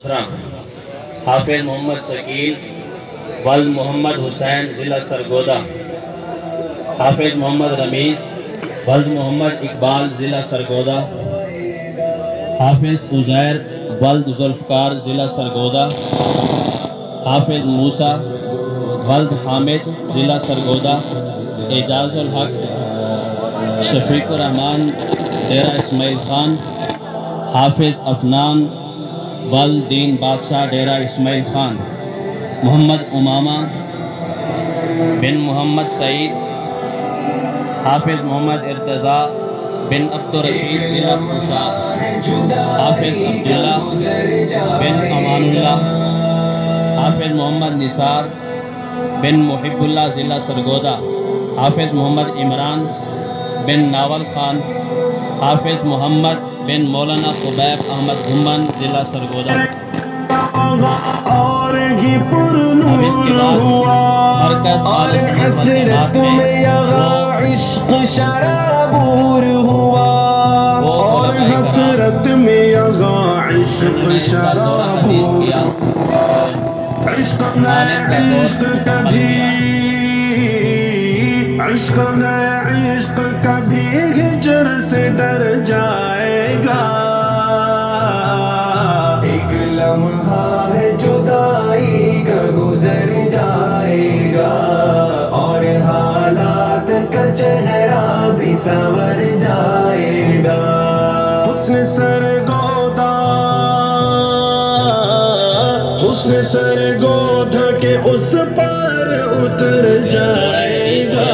حافظ محمد شکیل ولد محمد حسین ضلع سرگودا، حافظ محمد رمیز ولد محمد اقبال ضلع سرگودا، حافظ عزیر ولد ذوالفقار ضلع سرگودا، حافظ موسیٰ ولد حامد ضلع سرگودا، اعجاز الحق شفیق الرحمان ڈیرہ اسماعیل خان، حافظ افنان ولد دین بادشاہ ڈیرہ اسماعیل خان، محمد امامہ بن محمد سعید، حافظ محمد ارتضیٰ بن عبدالرشید ضلع کوشاد، حافظ عبداللہ بن امان اللہ، حافظ محمد نثار بن محب اللہ ضلع سرگودا، حافظ محمد عمران بن ناول خان، حافظ محمد بن مولانا خبیب احمد گھمن ضلع سرگودا۔ اور ہی پرنور ہوا اور حسرت میں یہاں عشق شرابور ہوا، اور حسرت میں یہاں عشق شرابور، عشق ہے عشق کبھی، عشق ہے عشق کبھی ہجر سے ڈر جائے گا، ایک لمحہ ہے جدائی کا گزر جائے گا، اور حالات کا چہرہ بھی سنور جائے گا، حسن سرگودا، حسن سرگودا کے اس پر اتر جائے گا،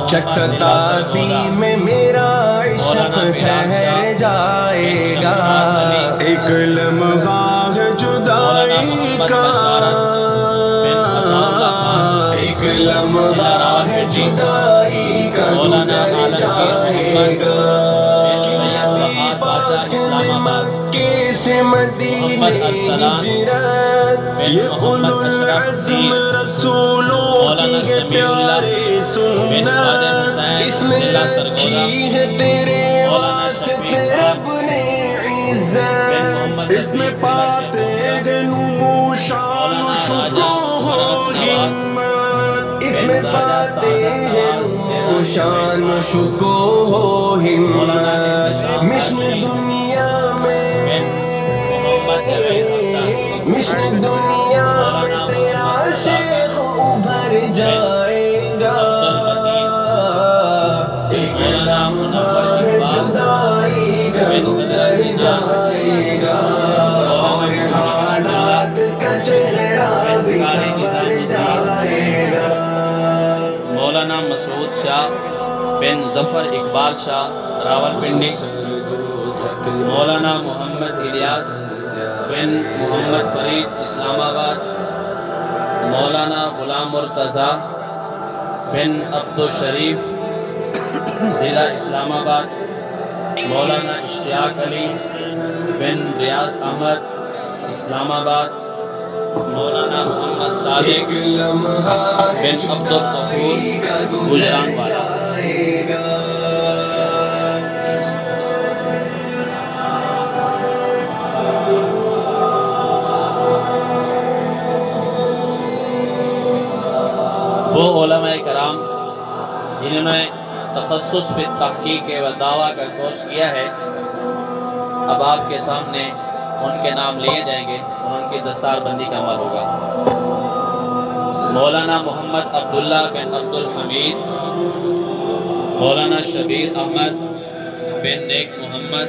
چک 87 میں میرا عشق ٹھہر جائے گا، ایک لمحہ ہے جدائی کا، ایک لمحہ ہے جدائی کا گزر جائے گا، مکے سے مدینے ہجرت، یہ اولو العزم رسولوں کی ہے پیاری سنت، اس میں رکھی ہے تیرے واسطے رب نے عزت، اس میں پاتے ہیں نمو شان و شکوہ و ہمت، اس میں پاتے ہیں نمو شان و شکوہ و ہمت، مشن دنیا میں، مشن دنیا میں تیرا شیخ ابھر جائے گا، ایک لمحہ ہے جدائی کا گزر جائے گا، اور حالات کا چہرہ بھی سنور جائے گا۔ مولانا مسعود شاہ بن ظفر اقبال شاہ راولپنڈی، مولانا محمد الیاس بن محمد فرید اسلام آباد، مولانا غلام مرتضیٰ بن عبدالشریف ضلع اسلام آباد، مولانا اشتیاق علی بن ریاض احمد اسلام آباد، مولانا محمد صادق بن عبدالغفور گجران والا۔ وہ علماء کرام جنہوں نے تخصص پہ تحقیق و دعویٰ کا کورس کیا ہے، اب آپ کے سامنے ان کے نام لیے جائیں گے اور ان کی دستار بندی کا عمل ہوگا۔ مولانا محمد عبداللہ بن عبدالحمید، مولانا شبیر احمد بن نیک محمد،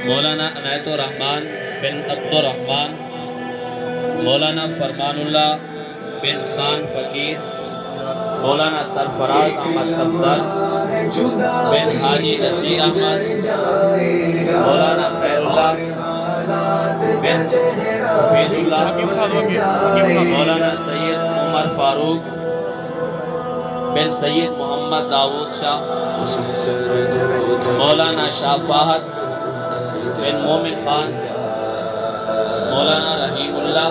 مولانا عنایت الرحمن بن عبدالرحمن، مولانا فرمان اللہ بن خان فقیر، مولانا سرفراز احمد صفدر بن حاجی نصیر احمد، مولانا خیر اللہ بن حفیظ اللہ، مولانا سید عمر فاروق بن سید محمد داود شاہ، مولانا شاہ فاہد بن مومن خان، مولانا رحیم اللہ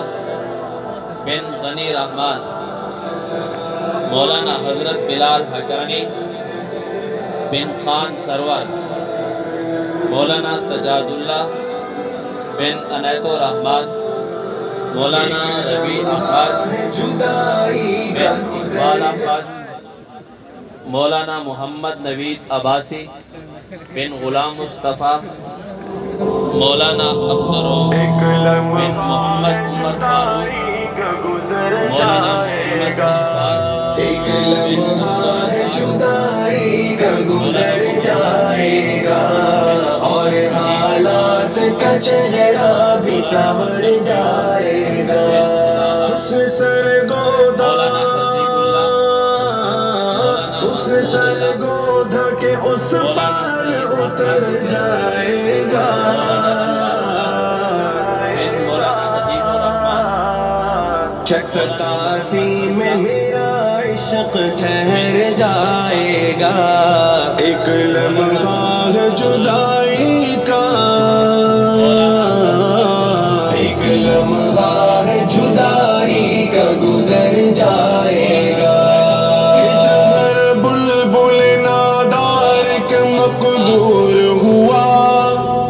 بن غنی رحمان، مولانا حضرت بلال حقانی بن خان سرور، مولانا سجاد اللہ بن عنایت الرحمن، مولانا ربیع احمد بن اقبال احمد، مولانا محمد نوید عباسی بن غلام مصطفیٰ، مولانا عبدالرؤوف بن محمد عمر فاروق، مولانا محمد اشفاق ایک لمحہ ہے جدائی کا گزر جائے گا، اور حالات کا چہرہ بھی سنور جائے گا۔ حسن سرگودہ، حسن سرگودہ کے اس پر اتر جائے گا، شک 87 میں میرا عشق ٹھہر جائے گا، ایک لمحہ ہے جدائی کا، ایک لمحہ ہے جدائی کا گزر جائے گا۔ جگر بلبل نادار کے مقدور ہوا،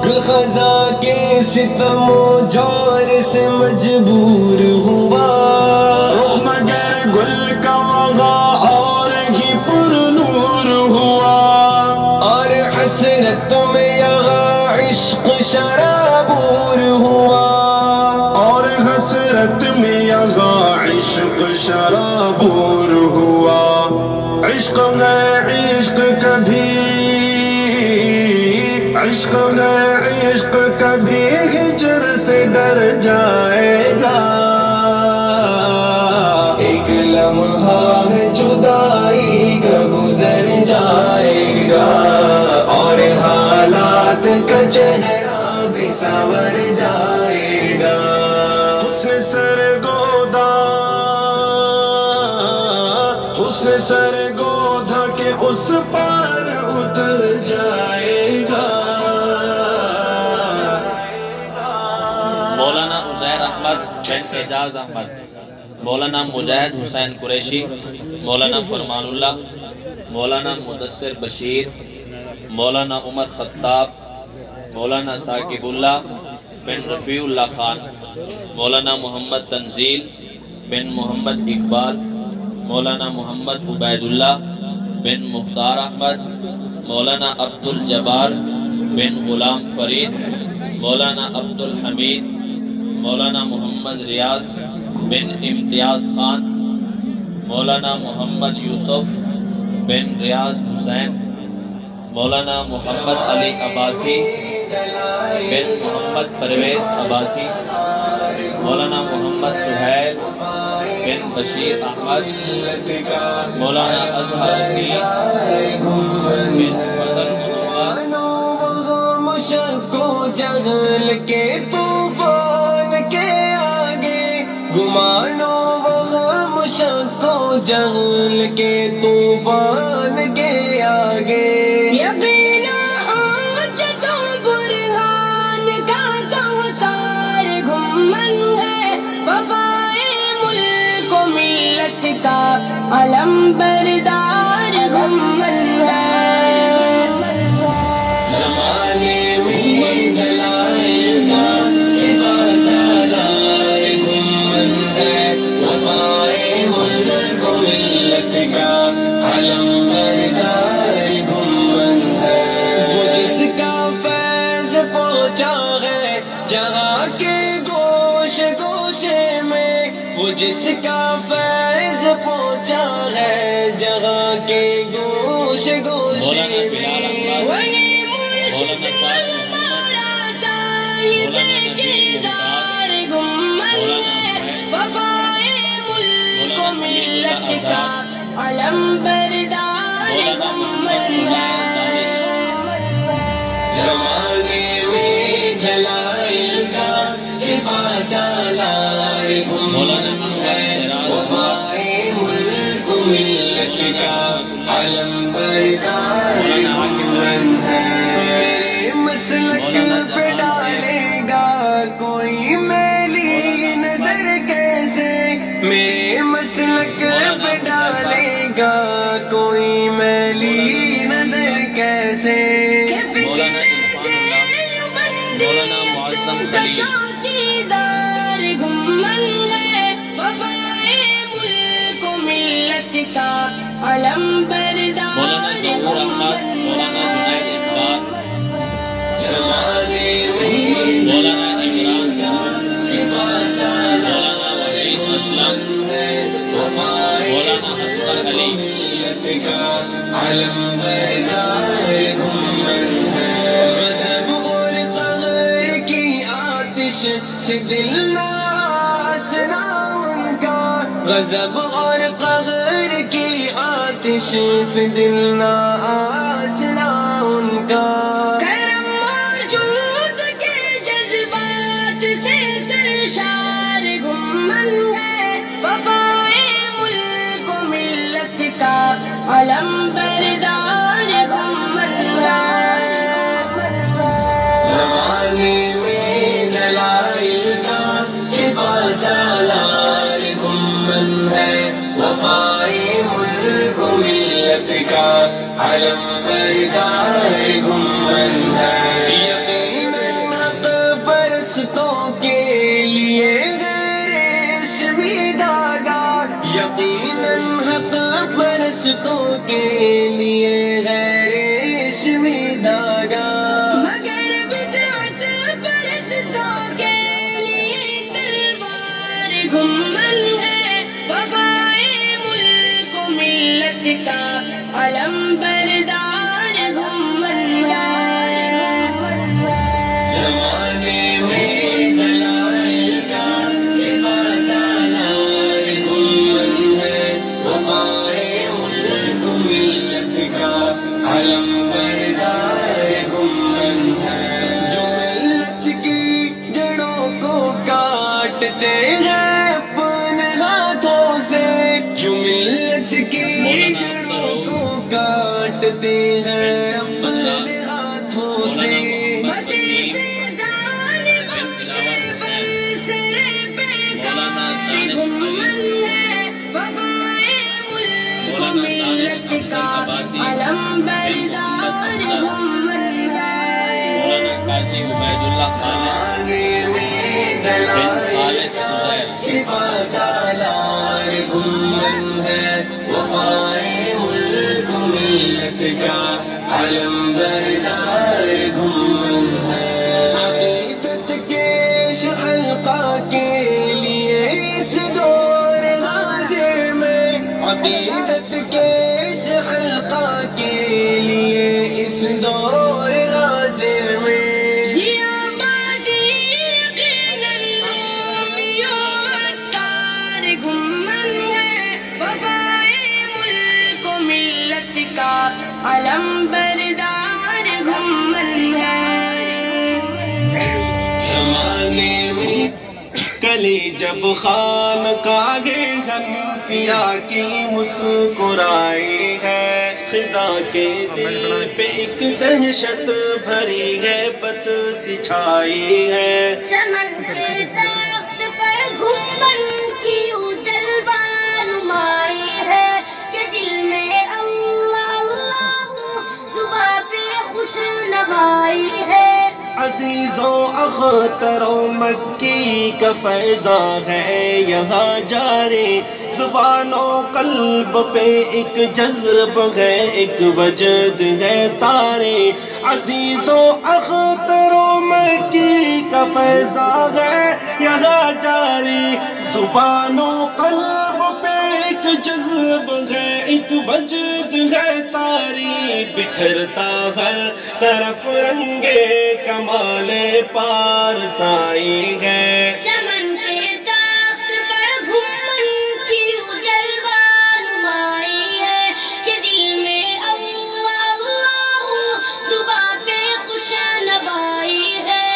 گل خزاں کے ستم و جور سے مجبور ہوا، رخ مگر گل کا وغا اور ہی پر نور ہوا، اور حسرت میں یہاں عشق شرابور ہوا، اور حسرت میں یہاں عشق شرابور ہوا۔ عشق ہے عشق کبھی، عشق ہے عشق کبھی ہجر سے ڈر جائے گا، ایک لمحہ ہے جدائی کا گزر جائے گا، اور حالات کا چہرہ بھی سنور جائے گا۔ حسن سرگودہ، حسن سرگودہ کے اس پر اتر جائے گا۔ مولانا عزیر احمد بن اعجاز احمد، مولانا مجاہد حسین قریشی، مولانا فرمان اللہ، مولانا مدثر بشیر، مولانا عمر خطاب، مولانا ثاقب اللہ بن رفیع اللہ خان، مولانا محمد تنزیل بن محمد اقبال، مولانا محمد عبید اللہ بن مختار احمد، مولانا عبد الجبار بن غلام فرید، مولانا عبد الحمید، مولانا محمد ریاض بن امتیاز خان، مولانا محمد یوسف بن ریاض حسین، مولانا محمد علی عباسی بن محمد پرویز عباسی، مولانا محمد سہیل بن بشیر احمد، مولانا اظہر الدین بن فضل مصطفیٰ، مشق و جہل کے طوفان کے آگے، گمانو وغم مشق و جہل کے طوفان کے آگے، یقینا حجت و برہان کا کوثر گھمن ہے، وفائے ملک و ملت کا علم بردار گھمن ہے۔ زمانے میں دلائل کا سپہ سالار گھومن ہے، وفائے ملک و ملت کا علم بردار گھومن ہے۔ وہ جس کا فیض پہنچا ہے جہاں کے گوشے گوشے میں، وہ جس کا فیض پہنچا ہے جہاں کے گوشے گوشے میں، وہی مرشد ہمارا صاحب کردار گھمن ہے، وفائے ملک و ملت کا علم بردار گھمن ہے۔ زمانے میں دلائل کا سپہ سالار گھومن ہے، وفائے ملک و ملت کا علم بردار گھومن ہے۔ مسلک پہ ڈالے گا کوئی میلی نظر کیسے، میرے مسلک پہ ڈالے گا کوئی میلی نظر علم بردار مولانا ظہور احمد، مولانا جنید اقبال، مولانا عمران، مولانا وحید اسلم، مولانا اصغر علی، علم بردار گھومن ہے، غضب اور قہر کی آتش سے دل نہ آشنا ان کا، غضب اور قہر کی آتش سے دل نہ آشنا ان کا، کرم اور جود کے جذبات سے سرشار گھومن ہے، وفائے ملک و ملت کا علم بردار گھومن ہے، زمانے میں دلائل کا سپاہ سالار گھومن ہے، وفائے ملک و ملت کا علم بردار گھومن ہے، یقیناً حق پرستوں کے لیے ریشمی دھاگا، یقیناً حق پرستوں کے لیے ریشمی دھاگا، مگر بدعت پرستوں کے لیے تلوار گھومن ہے، وفائے ملک و ملت کا علم بردار گھومن ہے، زمانے میں دلائل کا سپاہ سالار گھومن ہے، وفائے ملک و ملت کا علم بردار گھومن ہے، جو ملت کی جڑوں کو کاٹتے ہیں اپنے ہاتھوں سے، جو ملت کی جڑوں کو کاٹتے ہیں اپنے ہاتھوں سے، مسیح سے ظالموں سے برسر بیکار گھومن ہے، وفائے ملک و ملت کا علم بردار گھومن ہے، مولانا قاضی عبید اللہ صالح بن خالد عزیر، سپاہ سالار گھومن ہے، وفائے ملک و ملت کا علم بردار گھومن ہے، عقیدت کے حلقہ کے لیے اس دور حاضر میں، عقیدت کے حلقہ کے لیے اس دور حاضر میں، ضیا بازی یقیناً رومیو عطار گھومن ہے، وفائے ملک و ملت کا علم بردار گھومن ہے، زمانے میں کلی جب خان کاغے حنفیہ کی مسکرائی ہے، خزاں کے دل پہ ایک دہشت بھری ہے بت سی چھائی ہے، چمن کے درخت پر گھمن کی جلوہ نمائی ہے، کہ دل میں اللہ اللہ زباں پہ خوش نوائی ہے، عزیزوں اختروں مکی کا فیضاں ہے یہاں جاری، زبانوں قلب پہ ایک جذب ہے ایک وجد ہے طاری، عزیزوں اختروں مکی کا فیضاں ہے یہاں جاری، زبانوں قلب پہ ایک جذب ہے ایک وجد ہے طاری، بکھرتا ہر طرف رنگے کمال پارسائی ہے، چمن کے درخت پر گھمن کی جلوہ نمائی ہے، کہ دل میں اللہ اللہ زباں پہ خوش نوائی ہے،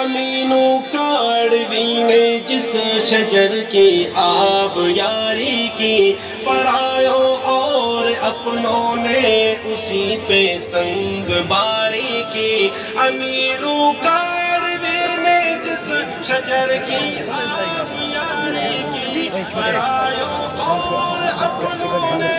امینو کاڑوی نے جس شجر کی آپ یاری کی، پرایوں اور اپنوں نے اسی پہ سنگ باری کی، امینو کاڑوی نے جس شجر کی آپ یاری کی، پرایوں اور اپنوں نے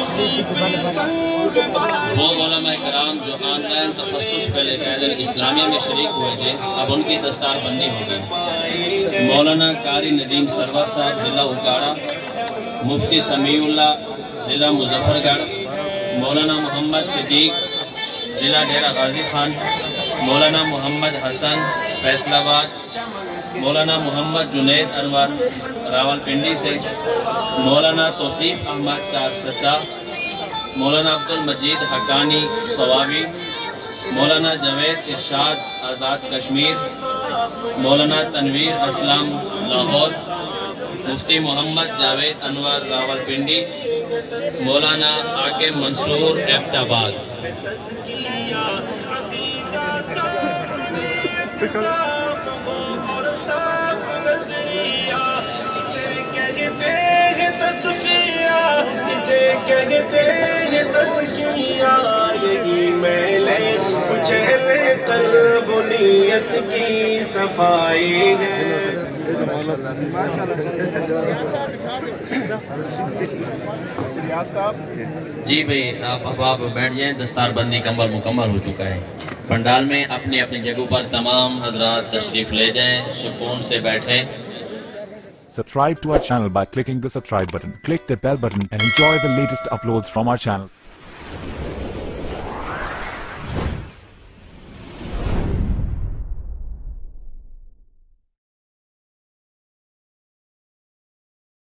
اسی پہ سنگ باری وہ علماء کرام جو آن لائن تخصص پہلے قیدر اسلامیہ میں شریک ہوئے تھے اب ان کی دستار بندی ہوگی۔ مولانا قاری ندیم سرور صاحب ضلع اکاڑا، مفتی سمیع اللہ ضلع مظفر گڑھ، مولانا محمد صدیق ضلع ڈیرہ غازی خان، مولانا محمد حسن فیصل آباد، مولانا محمد جنید انور راول پنڈی سے، مولانا توصیف احمد چارسدہ، مولانا عبد المجید حقانی صوابی، مولانا جاوید ارشاد آزاد کشمیر، مولانا تنویر اسلام لاہور، مفتی محمد جاوید انور راول پنڈی، مولانا عاقب منصور ایبٹ آباد۔ یہی میلے کچیلے قلب و نیت کی صفائی ہے۔ جی بھئی آپ بیٹھ جائیں، دستار بندی کمبل مکمل ہو چکا ہے۔ پنڈال میں اپنی اپنی جگہوں پر تمام حضرات تشریف لے جائیں، سکون سے بیٹھیں۔ Subscribe to our channel by clicking the subscribe button. Click the bell button and enjoy the latest uploads from our channel.